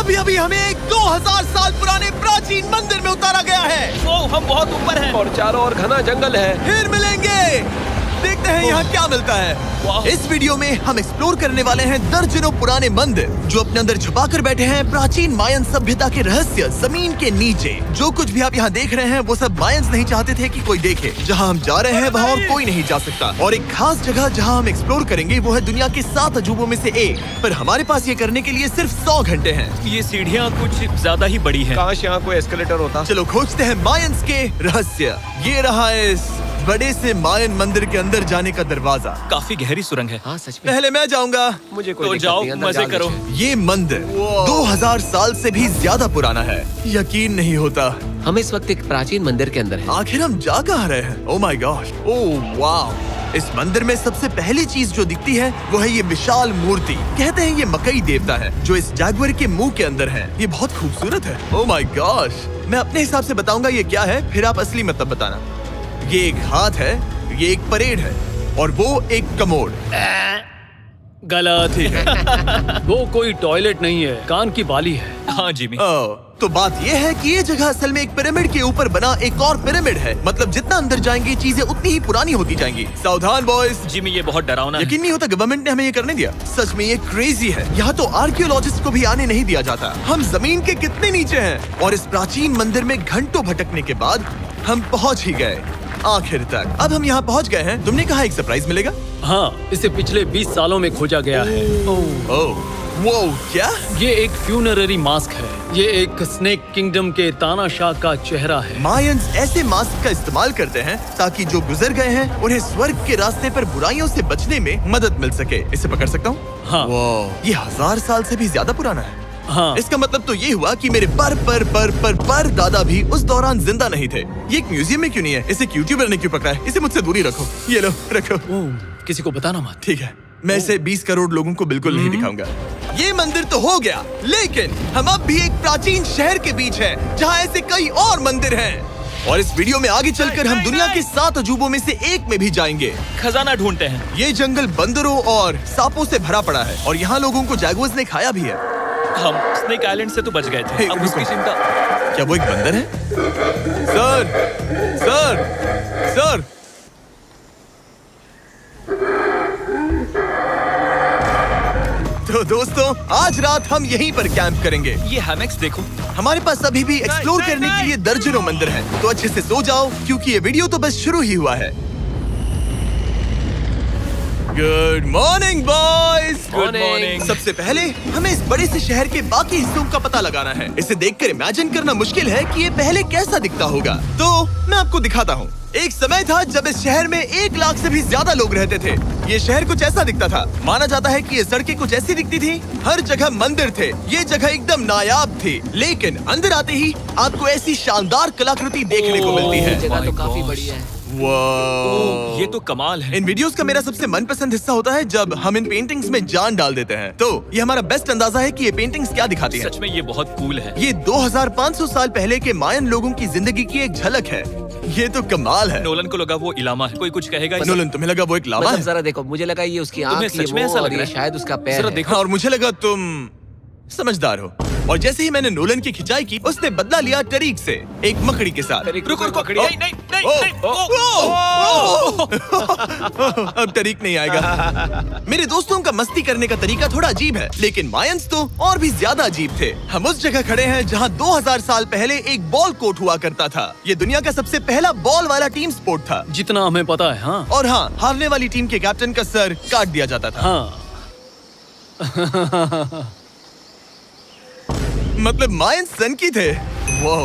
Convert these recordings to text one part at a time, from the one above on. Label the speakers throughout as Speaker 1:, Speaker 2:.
Speaker 1: अभी अभी हमें एक 2000 साल पुराने प्राचीन मंदिर में उतारा गया है।
Speaker 2: ओह, हम बहुत ऊपर हैं।
Speaker 3: और चारों ओर घना जंगल है।
Speaker 1: फिर मिलेंगे। देखते हैं यहाँ क्या मिलता है। इस वीडियो में हम एक्सप्लोर करने वाले हैं दर्जनों पुराने मंदिर जो अपने अंदर छुपा कर बैठे हैं प्राचीन मायन सभ्यता के रहस्य जमीन के नीचे। जो कुछ भी आप यहाँ देख रहे हैं वो सब मायंस नहीं चाहते थे कि कोई देखे। जहाँ हम जा रहे हैं वहाँ और कोई नहीं जा सकता। और एक खास जगह जहाँ हम एक्सप्लोर करेंगे वो है दुनिया के 7 अजूबों में से एक। पर हमारे पास ये करने के लिए सिर्फ 100 घंटे हैं।
Speaker 2: ये सीढ़ियाँ कुछ ज्यादा ही बड़ी हैं।
Speaker 3: काश यहाँ कोई एस्केलेटर होता।
Speaker 1: चलो खोजते हैं मायंस के रहस्य। ये रहा इस बड़े से मायन मंदिर के अंदर जाने का दरवाजा।
Speaker 2: काफी गहरी सुरंग है।
Speaker 3: हाँ सच में।
Speaker 1: पहले मैं जाऊंगा।
Speaker 3: मुझे कोई
Speaker 2: तो
Speaker 3: दिक्कत
Speaker 2: जाओ,
Speaker 3: नहीं, अंदर
Speaker 2: मजे
Speaker 3: जा
Speaker 2: करो।
Speaker 3: लीजिए।
Speaker 1: ये मंदिर 2000 साल से भी ज्यादा पुराना है। यकीन नहीं होता।
Speaker 4: हम इस वक्त एक प्राचीन मंदिर के अंदर हैं।
Speaker 1: आखिर हम जा कहाँ रहे हैं? ओह माय गॉड, ओह वाव। इस मंदिर में सबसे पहली चीज जो दिखती है वो है ये विशाल मूर्ति। कहते हैं ये मकई देवता है जो इस जैगुआर के मुंह के अंदर है। ये बहुत खूबसूरत है। Oh my gosh. मैं अपने हिसाब से बताऊंगा ये क्या है, फिर आप असली मतलब बताना। ये एक हाथ है, ये एक परेड है और वो एक कमोड।
Speaker 5: गलत।
Speaker 1: ठीक है।
Speaker 5: वो कोई टॉयलेट नहीं है, कान की बाली है।
Speaker 2: हाँ जिमी।
Speaker 1: तो बात ये है कि ये जगह असल में एक पिरामिड के ऊपर बना एक और पिरामिड है। मतलब जितना अंदर जाएंगे चीजें उतनी ही पुरानी होती जाएंगी। सावधान बॉयज।
Speaker 2: जिमी ये बहुत डरावना है।
Speaker 1: यकीन नहीं होता गवर्नमेंट ने हमें ये करने दिया। सच में ये क्रेजी है। यहाँ तो आर्कियोलॉजिस्ट को भी आने नहीं दिया जाता। हम जमीन के कितने नीचे हैं और इस प्राचीन मंदिर में घंटों भटकने के बाद हम पहुँच ही गए आखिर तक। अब हम यहाँ पहुँच गए हैं। तुमने कहा एक सरप्राइज मिलेगा।
Speaker 5: हाँ, इसे पिछले 20 सालों में खोजा गया है।
Speaker 1: ओह वो क्या?
Speaker 5: ये एक फ्यूनररी मास्क है। ये एक स्नेक किंगडम के तानाशाह का चेहरा है।
Speaker 1: मायंस ऐसे मास्क का इस्तेमाल करते हैं ताकि जो गुजर गए हैं उन्हें स्वर्ग के रास्ते पर बुराइयों से बचने में मदद मिल सके। इसे पकड़ सकता हूँ?
Speaker 5: हाँ।
Speaker 1: ये 1000 साल से भी ज्यादा पुराना है।
Speaker 5: हाँ।
Speaker 1: इसका मतलब तो ये हुआ कि मेरे पर दादा भी उस दौरान जिंदा नहीं थे। ये एक म्यूजियम में क्यों नहीं है? इसे यूट्यूबर ने क्यों पकड़ा है? इसे मुझसे दूरी रखो। ये लो रखो।
Speaker 5: ओह, किसी को बताना मत।
Speaker 1: ठीक है, मैं इसे 20 करोड़ लोगों को बिल्कुल नहीं दिखाऊंगा। ये मंदिर तो हो गया, लेकिन हम अब भी एक प्राचीन शहर के बीच हैं, जहाँ ऐसे कई और मंदिर हैं। और इस वीडियो में आगे चलकर हम दुनिया के 7 अजूबों में से एक में भी जाएंगे।
Speaker 2: खजाना ढूंढते हैं।
Speaker 1: ये जंगल बंदरों और सांपों से भरा पड़ा है और यहाँ लोगों को जैगुआर्स ने खाया भी है।
Speaker 2: हम स्नेक आइलैंड से तो बच गए थे। अब उसकी चिंता।
Speaker 1: क्या वो एक बंदर है? Sir, sir, sir. तो दोस्तों आज रात हम यहीं पर कैंप करेंगे।
Speaker 2: ये हैमेक्स देखो।
Speaker 1: हमारे पास अभी भी एक्सप्लोर करने के लिए दर्जनों मंदिर हैं। तो अच्छे से सो जाओ क्योंकि ये वीडियो तो बस शुरू ही हुआ है। Good morning boys.
Speaker 2: Good morning.
Speaker 1: सबसे पहले हमें इस बड़े से शहर के बाकी हिस्सों का पता लगाना है। इसे देखकर इमेजिन करना मुश्किल है कि ये पहले कैसा दिखता होगा। तो मैं आपको दिखाता हूँ। एक समय था जब इस शहर में 1 लाख से भी ज्यादा लोग रहते थे। ये शहर कुछ ऐसा दिखता था। माना जाता है कि ये सड़कें कुछ ऐसी दिखती थी। हर जगह मंदिर थे। ये जगह एकदम नायाब थी। लेकिन अंदर आते ही आपको ऐसी शानदार कलाकृति देखने को मिलती है।
Speaker 4: जगह तो
Speaker 2: my
Speaker 4: काफी
Speaker 2: gosh।
Speaker 4: बड़ी है।
Speaker 1: वाह।
Speaker 2: ये तो कमाल है।
Speaker 1: इन वीडियोस का मेरा सबसे मनपसंद हिस्सा होता है जब हम इन पेंटिंग्स में जान डाल देते हैं। तो ये हमारा बेस्ट अंदाजा है कि ये पेंटिंग्स क्या दिखाती हैं।
Speaker 2: सच में ये बहुत कूल है।
Speaker 1: ये 2500 साल पहले के मायन लोगों की जिंदगी की एक झलक है। ये तो कमाल है।
Speaker 2: नोलन को लगा वो इलामा है। कोई कुछ कहेगा इसे?
Speaker 1: नोलन तुम्हें लगा वो एक लामा
Speaker 4: मतलब
Speaker 1: है?
Speaker 4: जरा देखो, मुझे लगा ये उसकी
Speaker 2: तुम्हें
Speaker 4: आँख, ये
Speaker 2: सच में
Speaker 4: वो
Speaker 2: ऐसा
Speaker 4: और
Speaker 2: लग रहा
Speaker 4: ये
Speaker 2: है?
Speaker 4: शायद उसका पैर
Speaker 2: जरा
Speaker 4: है।
Speaker 2: देखो।
Speaker 1: और मुझे लगा तुम समझदार हो। और जैसे ही मैंने नोलन की खिंचाई की उसने बदला लिया टरीक से, एक मकड़ी के साथ।
Speaker 2: रुको रुको।
Speaker 1: ओ,
Speaker 2: नहीं नहीं नहीं
Speaker 1: ओ,
Speaker 2: नहीं।
Speaker 1: अब तरीक नहीं आएगा। मेरे दोस्तों का मस्ती करने का तरीका थोड़ा अजीब है, लेकिन मायंस तो और भी ज्यादा अजीब थे। हम उस जगह खड़े हैं जहां 2000 साल पहले एक बॉल कोर्ट हुआ करता था। ये दुनिया का सबसे पहला बॉल वाला टीम स्पोर्ट था।
Speaker 5: जितना हमें पता है। हाँ।
Speaker 1: और हाँ, हारने वाली टीम के कैप्टन का सर काट दिया जाता था।
Speaker 5: हाँ।
Speaker 1: मतलब मायंस सन की थे। वो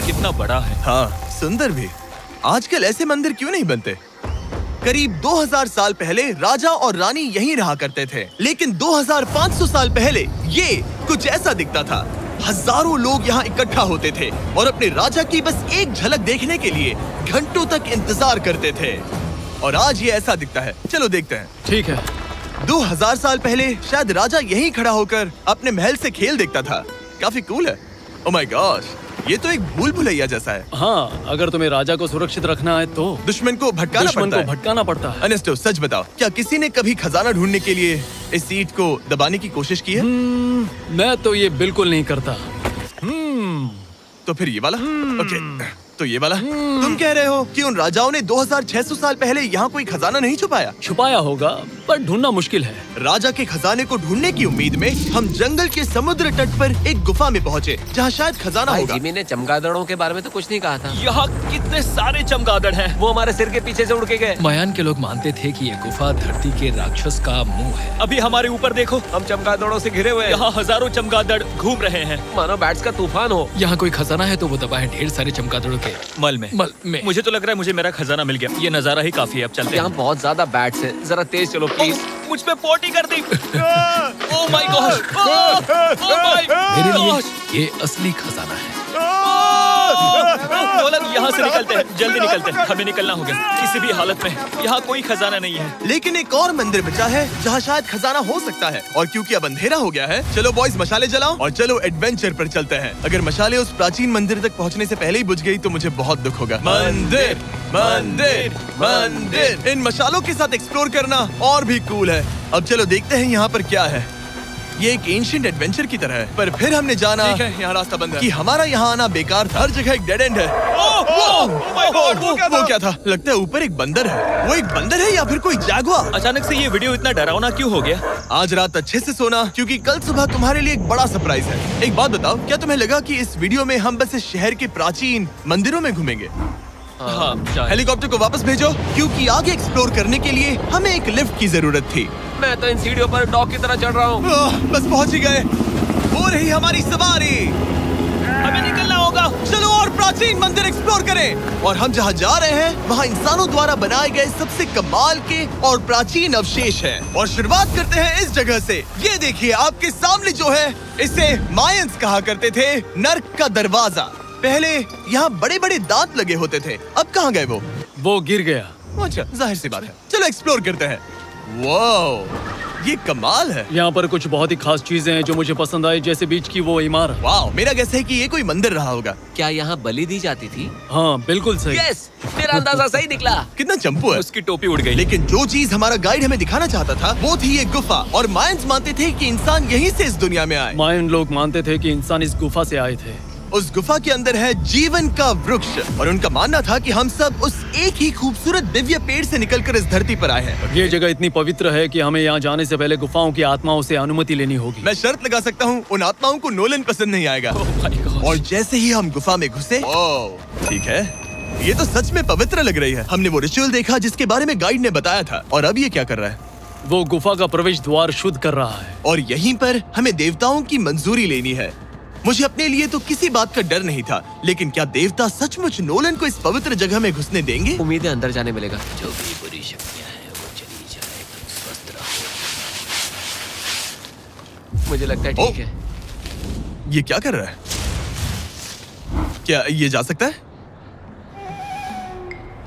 Speaker 2: कितना बड़ा है।
Speaker 1: हाँ, सुंदर भी। आजकल ऐसे मंदिर क्यों नहीं बनते? करीब 2000 साल पहले राजा और रानी यहीं रहा करते थे, लेकिन 2500 साल पहले ये कुछ ऐसा दिखता था। हजारों लोग यहाँ इकट्ठा होते थे और अपने राजा की बस एक झलक देखने के लिए घंटों तक इंतजार करते थे। और आज ये ऐसा दिखता है। चलो देखते हैं।
Speaker 5: ठीक है।
Speaker 1: 2000 साल पहले शायद राजा यहीं खड़ा होकर अपने महल से खेल देखता था। काफी कूल है। ओह माय गॉश, ये तो एक भूल भुलैया जैसा है।
Speaker 5: हाँ, अगर तुम्हें राजा को सुरक्षित रखना है तो
Speaker 1: दुश्मन को भटकाना
Speaker 5: दुश्मन
Speaker 1: पड़ता
Speaker 5: को
Speaker 1: है।
Speaker 5: भटकाना पड़ता है।
Speaker 1: अनेस्टो, सच बताओ, क्या किसी ने कभी खजाना ढूंढने के लिए इस सीट को दबाने की कोशिश की है?
Speaker 5: मैं तो ये बिल्कुल नहीं करता।
Speaker 1: तो फिर ये वाला? ओके, तो ये वाला? तुम कह रहे हो कि उन राजाओं ने 2600 साल पहले यहाँ कोई खजाना नहीं छुपाया?
Speaker 5: छुपाया होगा, पर ढूंढना मुश्किल है।
Speaker 1: राजा के खजाने को ढूंढने की उम्मीद में हम जंगल के समुद्र तट पर एक गुफा में पहुँचे, जहाँ शायद खजाना
Speaker 4: भाई
Speaker 1: होगा।
Speaker 4: जिमी ने चमगादड़ों के बारे में तो कुछ नहीं कहा था।
Speaker 2: यहाँ कितने सारे चमगादड़ हैं।
Speaker 4: वो हमारे सिर के पीछे से उड़ के गए।
Speaker 6: मायान के लोग मानते थे कि ये गुफा धरती के राक्षस का मुंह है।
Speaker 2: अभी हमारे ऊपर देखो,
Speaker 3: हम चमगादड़ों से घिरे हुए हैं।
Speaker 2: यहाँ हजारों चमगादड़ घूम रहे हैं।
Speaker 3: मानो बैट्स का तूफान हो।
Speaker 6: यहाँ कोई खजाना है तो वो दबा है ढेर सारे चमगादड़ों के
Speaker 2: मल में। मुझे तो लग रहा है मुझे मेरा खजाना मिल गया। ये नजारा ही काफी है, अब चलते
Speaker 4: यहाँ
Speaker 2: हैं।
Speaker 4: बहुत ज्यादा बैट्स हैं। जरा तेज चलो प्लीज।
Speaker 2: मुझ पे पोटी कर दी। Oh my God, oh my
Speaker 6: मेरे लिए
Speaker 2: गॉड।
Speaker 6: ये असली खजाना है।
Speaker 2: नोलन, यहाँ से निकलते हैं, जल्दी निकलते हैं, हमें निकलना होगा किसी भी हालत में। यहाँ कोई खजाना नहीं है।
Speaker 1: लेकिन एक और मंदिर बचा है जहाँ शायद खजाना हो सकता है, और क्योंकि अब अंधेरा हो गया है, चलो बॉयज मशाले जलाओ और चलो एडवेंचर पर चलते हैं। अगर मशाले उस प्राचीन मंदिर तक पहुँचने से पहले ही बुझ गई तो मुझे बहुत दुख होगा। मंदिर, मंदिर, मंदिर। इन मशालों के साथ एक्सप्लोर करना और भी कूल है। अब चलो देखते हैं यहाँ पर क्या है। ये एक एंशिएंट एडवेंचर की तरह है, पर फिर हमने जाना
Speaker 2: ठीक है, यहाँ रास्ता बंद है।
Speaker 1: कि हमारा यहाँ आना बेकार था। हर जगह एक डेड एंड है। वो क्या था? लगता है ऊपर एक बंदर है। वो एक बंदर है या फिर कोई जैगुआर?
Speaker 2: अचानक से ये वीडियो इतना डरावना क्यों हो गया?
Speaker 1: आज रात अच्छे से सोना, क्योंकि कल सुबह तुम्हारे लिए एक बड़ा सरप्राइज है। एक बात बताओ, क्या तुम्हें लगा कि इस वीडियो में हम बस इस शहर के प्राचीन मंदिरों में घूमेंगे?
Speaker 2: हाँ, शायद।
Speaker 1: हेलीकॉप्टर को वापस भेजो, क्योंकि आगे एक्सप्लोर करने के लिए हमें एक लिफ्ट की जरूरत थी।
Speaker 3: मैं तो इन सीढ़ियों पर डॉग की तरह चढ़ रहा हूँ।
Speaker 1: बस पहुंच ही गए। हो रही हमारी सवारी।
Speaker 2: हमें निकलना होगा।
Speaker 1: चलो और प्राचीन मंदिर एक्सप्लोर करें। और हम जहाँ जा रहे हैं वहाँ इंसानों द्वारा बनाए गए सबसे कमाल के और प्राचीन अवशेष हैं। और शुरुआत करते हैं इस जगह से। ये देखिए आपके सामने जो है, इसे मायंस कहा करते थे नर्क का दरवाजा। पहले यहाँ बड़े बड़े दांत लगे होते थे, अब कहाँ गए वो?
Speaker 5: वो गिर गया।
Speaker 1: अच्छा, जाहिर सी बात है। चलो एक्सप्लोर करते हैं। वाओ, ये कमाल है।
Speaker 5: यहाँ पर कुछ बहुत ही खास चीजें हैं जो मुझे पसंद आई, जैसे बीच की वो इमारत।
Speaker 1: वाओ, मेरा गेस है कि ये कोई मंदिर रहा होगा।
Speaker 4: क्या यहाँ बलि दी जाती थी?
Speaker 5: हाँ, बिल्कुल सही।
Speaker 4: यस, मेरा अंदाजा सही निकला।
Speaker 1: कितना चंपू है।
Speaker 2: उसकी टोपी उड़ गई।
Speaker 1: लेकिन जो चीज हमारा गाइड हमें दिखाना चाहता था वो थी ये गुफा। और मायंस मानते थे कि इंसान यहीं से इस दुनिया में आए।
Speaker 5: मायन लोग मानते थे कि इंसान इस गुफा से आए थे।
Speaker 1: उस गुफा के अंदर है जीवन का वृक्ष, और उनका मानना था कि हम सब उस एक ही खूबसूरत दिव्य पेड़ से निकलकर इस धरती पर आए हैं।
Speaker 5: ये जगह इतनी पवित्र है कि हमें यहाँ जाने से पहले गुफाओं की आत्माओं से अनुमति लेनी होगी।
Speaker 1: मैं शर्त लगा सकता हूँ उन आत्माओं को नोलन पसंद नहीं आएगा।
Speaker 2: ओह माय गॉड।
Speaker 1: और जैसे ही हम गुफा में घुसे, ठीक है, ये तो सच में पवित्र लग रही है। हमने वो रिचुअल देखा जिसके बारे में गाइड ने बताया था। और अब ये क्या कर रहा है?
Speaker 5: वो गुफा का प्रवेश द्वार शुद्ध कर रहा है।
Speaker 1: और यहीं पर हमें देवताओं की मंजूरी लेनी है। मुझे अपने लिए तो किसी बात का डर नहीं था, लेकिन क्या देवता सचमुच नोलन को इस पवित्र जगह में घुसने देंगे?
Speaker 4: उम्मीद है अंदर जाने मिलेगा।
Speaker 6: जो भी बुरी शक्तियाँ हैं वो चली जाए, तुम स्वस्थ रहो।
Speaker 4: मुझे लगता है ठीक है।
Speaker 1: ये क्या कर रहा है? क्या ये जा सकता है?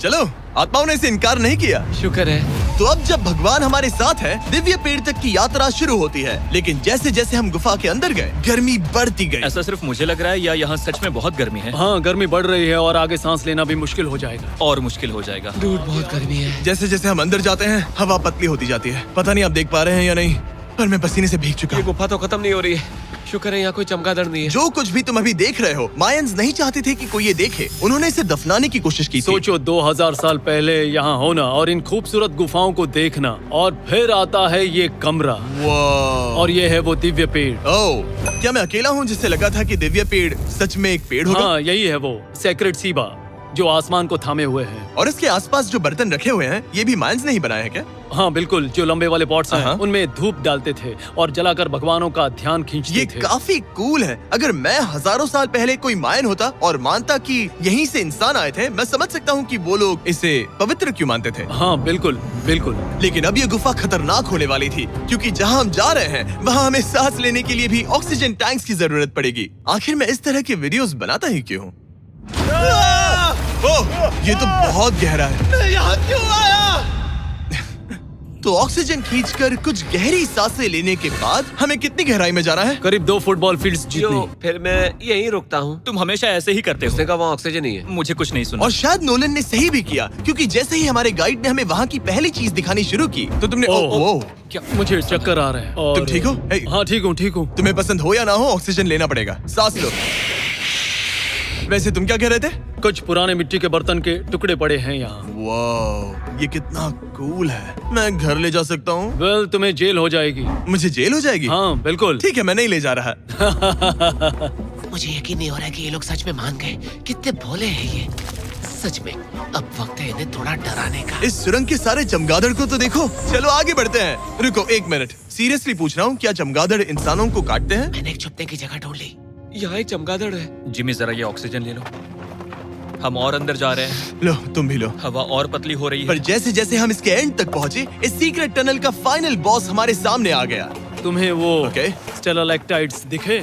Speaker 1: चलो, आत्माओं ने इसे इनकार नहीं किया।
Speaker 4: शुक्र है।
Speaker 1: तो अब जब भगवान हमारे साथ है, दिव्य पेड़ तक की यात्रा शुरू होती है। लेकिन जैसे जैसे हम गुफा के अंदर गए, गर्मी बढ़ती गई।
Speaker 2: ऐसा सिर्फ मुझे लग रहा है या यहाँ सच में बहुत गर्मी है?
Speaker 5: हाँ, गर्मी बढ़ रही है और आगे सांस लेना भी मुश्किल हो जाएगा।
Speaker 2: और मुश्किल हो जाएगा।
Speaker 4: दूर बहुत गर्मी है।
Speaker 1: जैसे जैसे हम अंदर जाते हैं, हवा पतली होती जाती है। पता नहीं आप देख पा रहे हैं या नहीं, पर मैं पसीने से भीग चुका
Speaker 3: ये
Speaker 1: हूँ।
Speaker 3: गुफा तो खत्म नहीं हो रही है। शुक्र है यहाँ कोई चमगादड़ नहीं है।
Speaker 1: जो कुछ भी तुम अभी देख रहे हो, मायंस नहीं चाहते थे कि कोई ये देखे। उन्होंने इसे दफनाने की कोशिश की थी।
Speaker 5: सोचो 2000 साल पहले यहाँ होना और इन खूबसूरत गुफाओं को देखना, और फिर आता है ये कमरा,
Speaker 1: वाह।
Speaker 5: और ये है वो दिव्य पेड़।
Speaker 1: ओह, क्या मैं अकेला हूँ जिससे लगा था कि दिव्य पेड़ सच में एक पेड़ होगा?
Speaker 5: हाँ, यही है वो सेक्रेड सीबा जो आसमान को थामे हुए है।
Speaker 1: और इसके आसपास जो बर्तन रखे हुए हैं, ये भी मायंस ने ही बनाए हैं क्या?
Speaker 5: हाँ बिल्कुल, जो लंबे वाले पॉट्स हैं,
Speaker 1: हाँ।
Speaker 5: उनमें धूप डालते थे और जलाकर भगवानों का ध्यान खींचते
Speaker 1: ये
Speaker 5: थे।
Speaker 1: काफी कूल है। अगर मैं हजारों साल पहले कोई मायन होता और मानता कि यहीं से इंसान आए थे, मैं समझ सकता हूँ कि वो लोग इसे पवित्र क्यों मानते थे।
Speaker 5: हाँ बिल्कुल बिल्कुल।
Speaker 1: लेकिन अब ये गुफा खतरनाक होने वाली थी, क्योंकि जहाँ हम जा रहे हैं वहाँ हमें सांस लेने के लिए भी ऑक्सीजन टैंक्स की जरूरत पड़ेगी। आखिर मैं इस तरह के वीडियोस बनाता ही क्यों हूँ? ओह, ये तो बहुत गहरा है। मैं यहाँ क्यों आया? तो ऑक्सीजन खींचकर कुछ गहरी सांसें लेने के बाद हमें कितनी गहराई में जाना है?
Speaker 5: करीब 2 फुटबॉल फील्ड्स
Speaker 3: जो
Speaker 5: जितनी।
Speaker 3: फिर मैं यहीं रुकता हूँ।
Speaker 2: तुम हमेशा ऐसे ही करते हो।
Speaker 3: उसने कहा वहाँ ऑक्सीजन ही है।
Speaker 2: मुझे कुछ नहीं सुना।
Speaker 1: और शायद नोलन ने सही भी किया, क्योंकि जैसे ही हमारे गाइड ने हमें वहाँ की पहली चीज दिखानी शुरू की तो तुमने
Speaker 5: ओह।
Speaker 2: क्या?
Speaker 5: मुझे चक्कर आ रहे हैं। और
Speaker 1: तुम ठीक हो? हे।
Speaker 5: हाँ ठीक हूँ।
Speaker 1: तुम्हें पसंद हो या ना हो, ऑक्सीजन लेना पड़ेगा। सांस लो। वैसे तुम क्या कह रहे थे?
Speaker 5: कुछ पुराने मिट्टी के बर्तन के टुकड़े पड़े हैं यहाँ।
Speaker 1: वाह, ये कितना कूल है। मैं घर ले जा सकता हूँ?
Speaker 5: वेल, तुम्हें जेल हो जाएगी।
Speaker 1: मुझे जेल हो जाएगी?
Speaker 5: हाँ बिल्कुल।
Speaker 1: ठीक है, मैं नहीं ले जा रहा।
Speaker 4: मुझे यकीन नहीं हो रहा है कि ये लोग सच में मान गए। कितने भोले हैं ये। सच में अब वक्त है इन्हें थोड़ा डराने का।
Speaker 1: इस सुरंग के सारे चमगादड़ को तो देखो। चलो आगे बढ़ते हैं। रुको 1 मिनट, सीरियसली पूछ रहा हूँ, क्या चमगादड़ इंसानों को काटते हैं?
Speaker 4: मैंने एक छुपने की जगह ढूंढ ली।
Speaker 3: यहाँ एक चमगादड़ है।
Speaker 2: जिमी जरा ये ऑक्सीजन ले लो। हम और अंदर जा रहे हैं।
Speaker 1: लो, तुम भी लो।
Speaker 2: हवा और पतली हो रही
Speaker 1: पर
Speaker 2: है।
Speaker 1: जैसे जैसे हम इसके एंड तक पहुँचे, इस सीक्रेट टनल का फाइनल बॉस हमारे सामने आ गया।
Speaker 5: तुम्हें वो
Speaker 1: ओके।
Speaker 5: स्टेलाक्टाइट्स दिखे?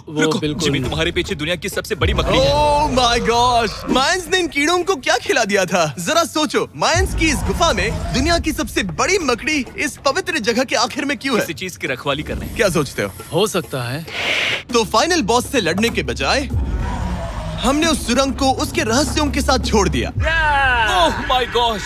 Speaker 5: वो
Speaker 2: रुको,
Speaker 5: बिल्कुल।
Speaker 2: जिमी तुम्हारे पीछे दुनिया की सबसे बड़ी मकड़ी है।
Speaker 1: ओह माय गॉश, मायंस ने इन कीड़ों को क्या खिला दिया था? जरा सोचो, मायंस की इस गुफा में दुनिया की सबसे बड़ी मकड़ी इस पवित्र जगह के आखिर में क्यों है?
Speaker 2: किसी चीज की रखवाली कर रहे हैं।
Speaker 1: क्या सोचते हो?
Speaker 5: हो सकता है।
Speaker 1: तो फाइनल बॉस से लड़ने के बजाय हमने उस सुरंग को उसके रहस्यों के साथ छोड़ दिया।
Speaker 2: ओह माय गॉश,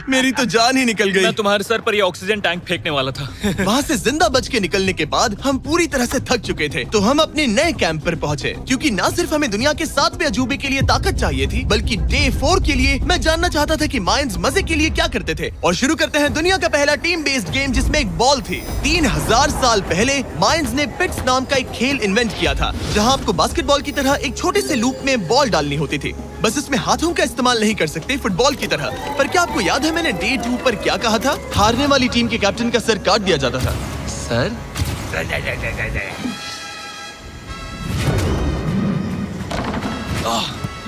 Speaker 1: मेरी तो जान ही निकल गई।
Speaker 2: मैं तुम्हारे सर पर ये ऑक्सीजन टैंक फेंकने वाला था।
Speaker 1: वहाँ से जिंदा बच के निकलने के बाद हम पूरी तरह से थक चुके थे, तो हम अपने नए कैंप पर पहुँचे, क्योंकि न सिर्फ हमें दुनिया के 7वें अजूबे के लिए ताकत चाहिए थी, बल्कि डे 4 के लिए मैं जानना चाहता था कि मायंस मजे के लिए क्या करते थे। और शुरू करते हैं दुनिया का पहला टीम बेस्ड गेम, जिसमें एक बॉल थी। 3000 साल पहले मायंस ने पिट्स नाम का एक खेल इन्वेंट किया था, जहाँ आपको बास्केटबॉल की तरह एक छोटे से लूप में बॉल डालनी होती थी। बस इसमें हाथों का इस्तेमाल नहीं कर सकते, फुटबॉल की तरह। पर क्या आपको याद है मैंने डे 2 पर क्या कहा था? हारने वाली टीम के कैप्टन का सर काट दिया जाता था।
Speaker 4: सर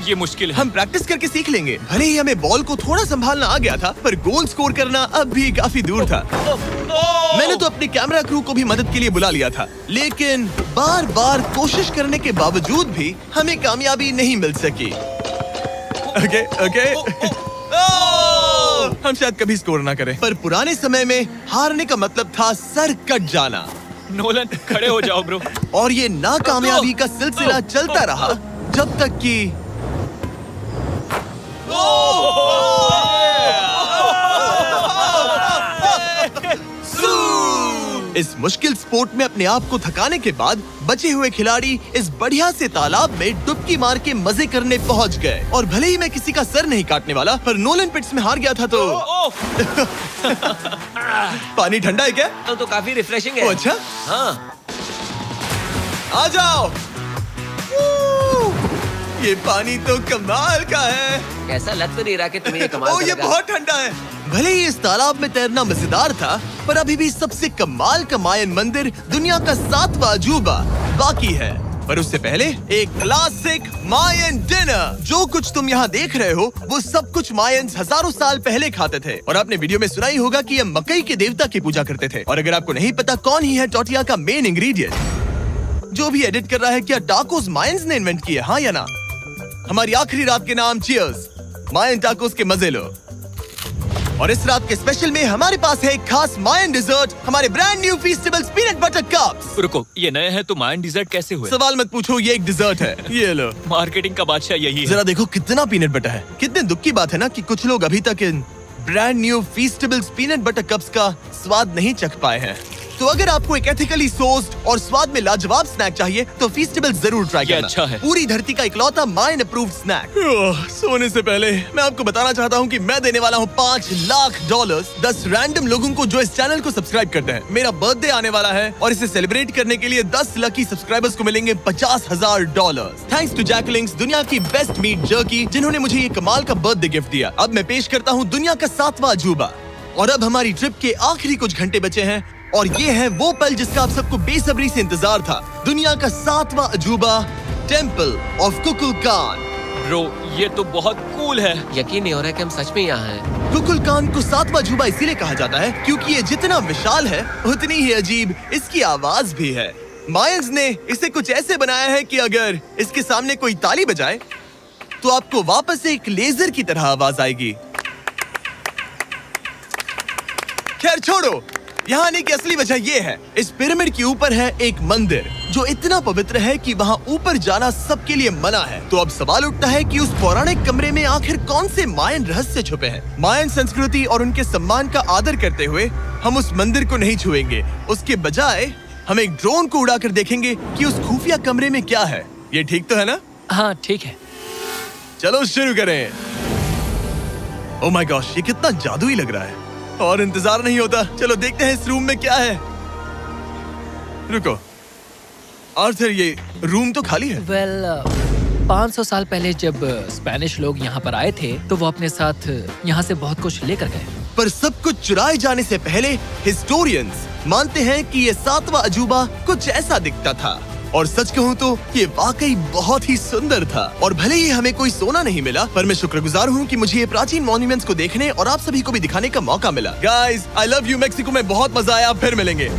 Speaker 2: ये मुश्किल है।
Speaker 1: हम प्रैक्टिस करके सीख लेंगे। भले ही हमें बॉल को थोड़ा संभालना आ गया था, पर गोल स्कोर करना अब भी काफी दूर था। मैंने तो अपने कैमरा क्रू को भी मदद के लिए बुला लिया था, लेकिन बार बार कोशिश करने के बावजूद भी हमें कामयाबी नहीं मिल सकी। ओके। हम शायद कभी स्कोर ना करें, पर पुराने समय में हारने का मतलब था सर कट जाना।
Speaker 2: नोलन, खड़े हो जाओ ब्रो।
Speaker 1: और ये नाकामयाबी का सिलसिला चलता रहा जब तक कि इस मुश्किल स्पोर्ट में अपने आप को थकाने के बाद बचे हुए खिलाड़ी इस बढ़िया से तालाब में डुबकी मार के मजे करने पहुंच गए। और भले ही मैं किसी का सर नहीं काटने वाला, पर नोलन पिट्स में हार गया था तो पानी ठंडा है क्या?
Speaker 3: तो काफी रिफ्रेशिंग है।
Speaker 1: ओ, अच्छा।
Speaker 3: हाँ।
Speaker 1: आ जाओ। ये पानी तो कमाल का है।
Speaker 3: ऐसा लग तो नहीं रहा कि तुम्हें ये कमाल
Speaker 1: ओ, ये
Speaker 3: करेगा।
Speaker 1: बहुत ठंडा है। भले ही इस तालाब में तैरना मजेदार था, पर अभी भी सबसे कमाल का मायन मंदिर, दुनिया का 7वां अजूबा बाकी है। पर उससे पहले एक क्लासिक मायन डिनर। जो कुछ तुम यहाँ देख रहे हो, वो सब कुछ मायंस हजारों साल पहले खाते थे। और आपने वीडियो में सुना ही होगा कि ये मकई के देवता की पूजा करते थे। और अगर आपको नहीं पता कौन ही है टोटिया का मेन इंग्रेडिएंट, जो भी एडिट कर रहा है, क्या टाकोस मायंस ने इन्वेंट किए? हाँ या ना? हमारी आखिरी रात के नाम चीयर्स, मायन टाकोस के मजे लो। और इस रात के स्पेशल में हमारे पास है एक खास मायन डिजर्ट, हमारे brand new Feastables peanut butter cups.
Speaker 2: रुको, ये नए हैं तो मायन डिजर्ट कैसे हुए?
Speaker 1: सवाल मत पूछो, ये एक डिजर्ट है। ये लो।
Speaker 2: मार्केटिंग का बादशाह यही है।
Speaker 1: जरा देखो कितना पीनट बटर है। कितने दुख की बात है ना कि कुछ लोग अभी तक इन brand new Feastables peanut butter cups का स्वाद नहीं चख पाए हैं। तो अगर आपको एक एथिकली सोर्स्ड और स्वाद में लाजवाब स्नैक चाहिए, तो फीस्टेबल्स जरूर ट्राई
Speaker 2: ये
Speaker 1: करना।
Speaker 2: अच्छा है।
Speaker 1: पूरी धरती का इकलौता मायन अप्रूव्ड स्नैक। सोने से पहले मैं आपको बताना चाहता हूँ कि मैं देने वाला हूँ $5 लाख 10 रैंडम लोगों को जो इस चैनल को सब्सक्राइब करते हैं। मेरा बर्थडे आने वाला है और इसे सेलिब्रेट करने के लिए 10 लकी सब्सक्राइबर्स को मिलेंगे $50,000। थैंक्स टू जैकलिंग्स, दुनिया की बेस्ट मीट जर्की, जिन्होंने मुझे ये कमाल का बर्थडे गिफ्ट दिया। अब मैं पेश करता हूँ दुनिया का 7वां अजूबा। और अब हमारी ट्रिप के आखिरी कुछ घंटे बचे हैं, और ये है वो पल जिसका आप सबको बेसब्री से इंतजार था। दुनिया का 7वां अजूबा, टेंपल ऑफ कुकुलकान।
Speaker 2: ब्रो, ये तो बहुत कूल है।
Speaker 4: यकीन नहीं हो रहा है कि हम सच में यहाँ हैं।
Speaker 1: कुकुलकान को 7वां अजूबा इसीलिए कहा जाता है क्योंकि ये जितना विशाल है, उतनी ही अजीब इसकी आवाज भी है। मायंस ने इसे कुछ ऐसे बनाया है कि अगर इसके सामने कोई ताली बजाए, तो आपको वापस एक लेजर की तरह आवाज आएगी। खैर छोड़ो, यहाँ आने की असली वजह ये है, इस पिरामिड के ऊपर है एक मंदिर जो इतना पवित्र है कि वहाँ ऊपर जाना सबके लिए मना है। तो अब सवाल उठता है कि उस पौराणिक कमरे में आखिर कौन से मायन रहस्य छुपे हैं। मायन संस्कृति और उनके सम्मान का आदर करते हुए हम उस मंदिर को नहीं छुएंगे, उसके बजाय हम एक ड्रोन को उड़ाकर देखेंगे कि उस खुफिया कमरे में क्या है। ये ठीक तो है ना?
Speaker 6: हाँ ठीक है।
Speaker 1: चलो शुरू करें। ओह माय गॉश, ये कितना जादुई लग रहा है और इंतजार नहीं होता। चलो देखते हैं इस रूम में क्या है। रुको आर्थर, ये रूम तो खाली है।
Speaker 6: वेल 500 साल पहले जब स्पेनिश लोग यहाँ पर आए थे तो वो अपने साथ यहाँ से बहुत कुछ लेकर गए।
Speaker 1: पर सब कुछ चुराए जाने से पहले हिस्टोरियंस मानते हैं कि ये 7वां अजूबा कुछ ऐसा दिखता था। और सच कहूँ तो ये वाकई बहुत ही सुंदर था। और भले ही हमें कोई सोना नहीं मिला, पर मैं शुक्रगुजार हूँ कि मुझे ये प्राचीन मॉन्यूमेंट्स को देखने और आप सभी को भी दिखाने का मौका मिला। Guys, I love you. Mexico में बहुत मजा आया, फिर मिलेंगे।